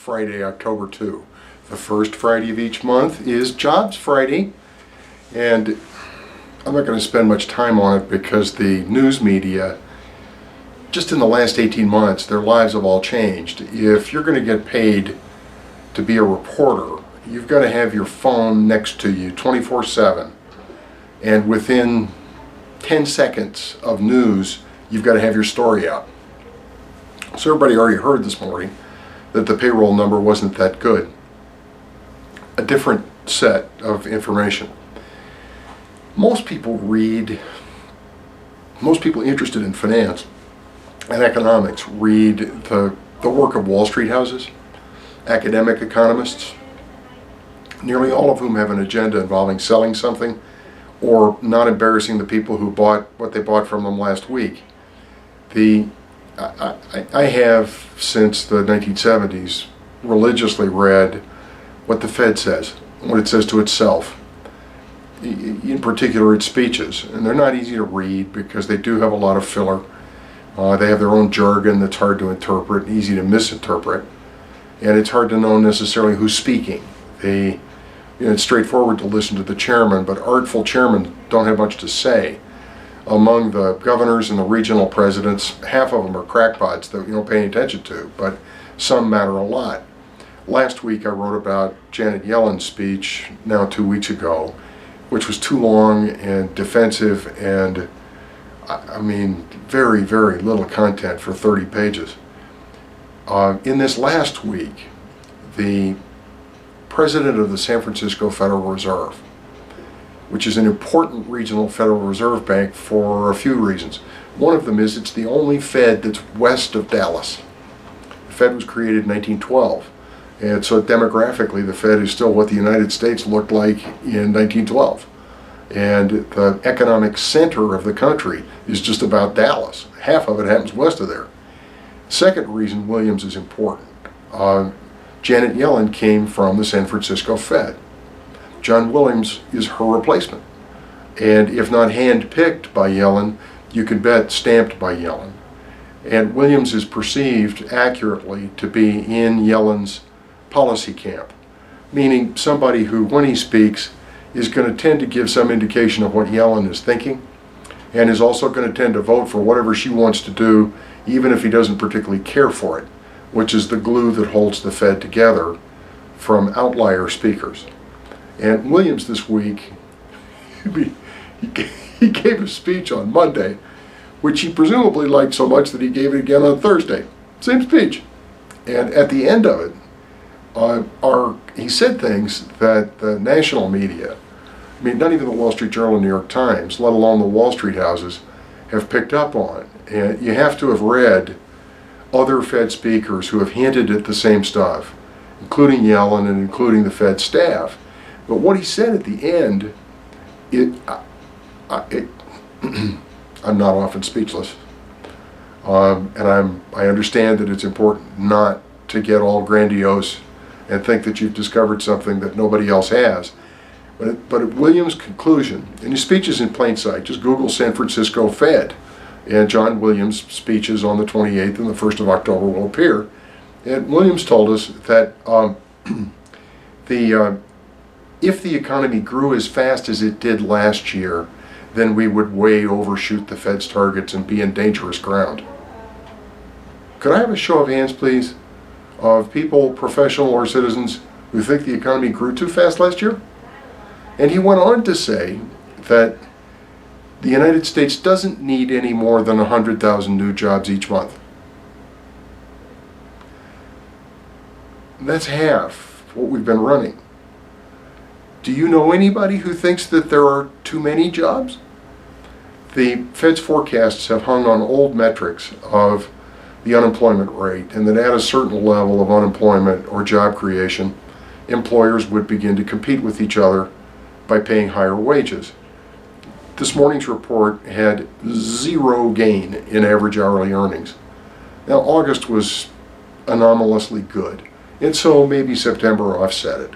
Friday, October 2. The first Friday of each month is Jobs Friday, and I'm not going to spend much time on it because the news media, just in the last 18 months, their lives have all changed. If you're going to get paid to be a reporter, you've got to have your phone next to you 24/7, and within 10 seconds of news, you've got to have your story out. So everybody already heard this morning that the payroll number wasn't that good. A different set of information. Most people interested in finance and economics read the work of Wall Street houses, academic economists, nearly all of whom have an agenda involving selling something or not embarrassing the people who bought what they bought from them last week. I have, since the 1970s, religiously read what the Fed says, what it says to itself, in particular its speeches. And they're not easy to read because they do have a lot of filler. They have their own jargon that's hard to interpret, easy to misinterpret, and it's hard to know necessarily who's speaking. It's straightforward to listen to the chairman, but artful chairmen don't have much to say. Among the governors and the regional presidents, half of them are crackpots that you don't pay any attention to, but some matter a lot. Last week I wrote about Janet Yellen's speech, now 2 weeks ago, which was too long and defensive and, very, very little content for 30 pages. In this last week, the president of the San Francisco Federal Reserve, which is an important regional Federal Reserve bank for a few reasons. One of them is it's the only Fed that's west of Dallas. The Fed was created in 1912, and so demographically the Fed is still what the United States looked like in 1912. And the economic center of the country is just about Dallas. Half of it happens west of there. Second reason Williams is important. Janet Yellen came from the San Francisco Fed. John Williams is her replacement. And if not hand-picked by Yellen, you can bet stamped by Yellen. And Williams is perceived accurately to be in Yellen's policy camp, meaning somebody who, when he speaks, is going to tend to give some indication of what Yellen is thinking, and is also going to tend to vote for whatever she wants to do, even if he doesn't particularly care for it, which is the glue that holds the Fed together from outlier speakers. And Williams this week, he gave a speech on Monday, which he presumably liked so much that he gave it again on Thursday. Same speech. And at the end of it, he said things that the national media, not even the Wall Street Journal and New York Times, let alone the Wall Street houses, have picked up on. And you have to have read other Fed speakers who have hinted at the same stuff, including Yellen and including the Fed staff. But what he said at the end, I'm not often speechless, and I understand that it's important not to get all grandiose and think that you've discovered something that nobody else has. But at Williams' conclusion, and his speech is in plain sight, just Google San Francisco Fed, and John Williams' speeches on the 28th and the 1st of October will appear. And Williams told us that if the economy grew as fast as it did last year, then we would way overshoot the Fed's targets and be in dangerous ground. Could I have a show of hands, please, of people, professional or citizens, who think the economy grew too fast last year? And he went on to say that the United States doesn't need any more than 100,000 new jobs each month. That's half what we've been running. Do you know anybody who thinks that there are too many jobs? The Fed's forecasts have hung on old metrics of the unemployment rate, and that at a certain level of unemployment or job creation, employers would begin to compete with each other by paying higher wages. This morning's report had zero gain in average hourly earnings. Now, August was anomalously good, and so maybe September offset it.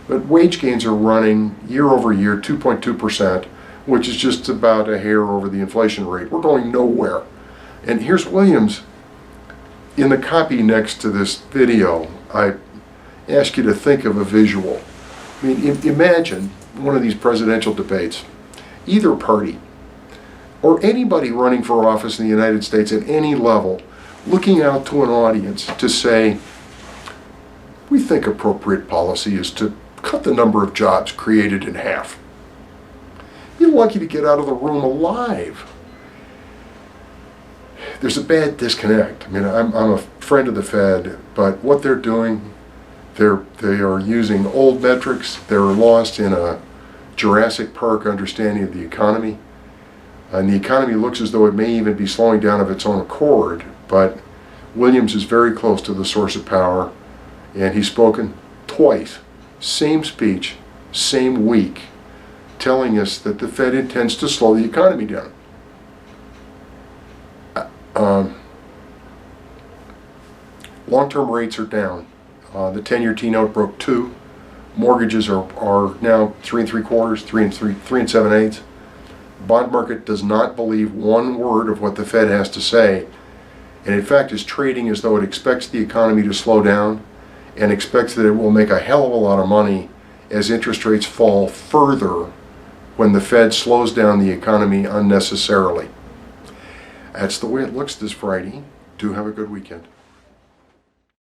But wage gains are running year over year 2.2%, which is just about a hair over the inflation rate. We're going nowhere. And here's Williams. In the copy next to this video, I ask you to think of a visual. I mean, imagine one of these presidential debates, either party, or anybody running for office in the United States at any level, looking out to an audience to say, we think appropriate policy is to cut the number of jobs created in half. You're lucky to get out of the room alive. There's a bad disconnect. I mean, I'm a friend of the Fed, but what they're doing, they are using old metrics. They're lost in a Jurassic Park understanding of the economy. And the economy looks as though it may even be slowing down of its own accord, but Williams is very close to the source of power, and he's spoken twice, same speech, same week, telling us that the Fed intends to slow the economy down. Long-term rates are down. The 10-year T-note broke 2. Mortgages are now 3 3/4, 3 7/8. Bond market does not believe one word of what the Fed has to say, and in fact is trading as though it expects the economy to slow down and expects that it will make a hell of a lot of money as interest rates fall further when the Fed slows down the economy unnecessarily. That's the way it looks this Friday. Do have a good weekend.